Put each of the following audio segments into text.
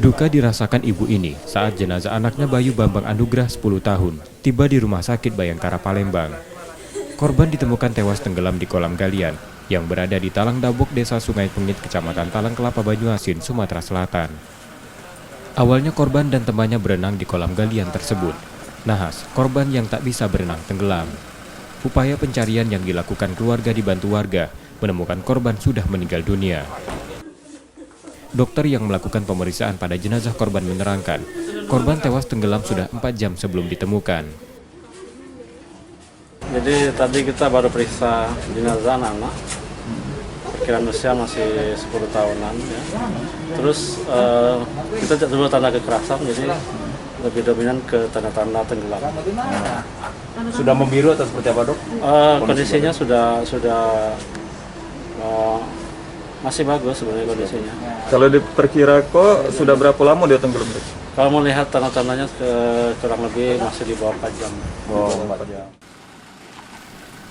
Duka dirasakan ibu ini saat jenazah anaknya Bayu Bambang Anugrah 10 tahun tiba di Rumah Sakit Bayangkara Palembang. Korban ditemukan tewas tenggelam di kolam galian yang berada di Talang Dabok, Desa Sungai Pengit, Kecamatan Talang Kelapa, Banyuasin, Sumatera Selatan. Awalnya korban dan temannya berenang di kolam galian tersebut. Nahas, korban yang tak bisa berenang tenggelam. Upaya pencarian yang dilakukan keluarga dibantu warga menemukan korban sudah meninggal dunia. Dokter yang melakukan pemeriksaan pada jenazah korban menerangkan, korban tewas tenggelam sudah 4 jam sebelum ditemukan. Jadi tadi kita baru periksa jenazah anak-anak, perkiraan usia masih 10 tahunan. Ya. Terus kita cek dulu tanda kekerasan, jadi lebih dominan ke tanda-tanda tenggelam. Sudah membiru atau seperti apa, Dok? Kondisinya sudah masih bagus sebenarnya kondisinya. Kalau diperkira kok sudah berapa lama dia tenggelam? Kalau melihat tanda-tandanya kurang lebih masih di bawah 4 jam.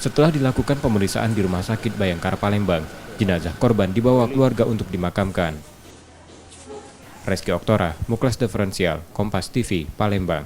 Setelah dilakukan pemeriksaan di Rumah Sakit Bayangkara Palembang, jenazah korban dibawa keluarga untuk dimakamkan. Reski Oktora, Muklas Diferensial, Kompas TV, Palembang.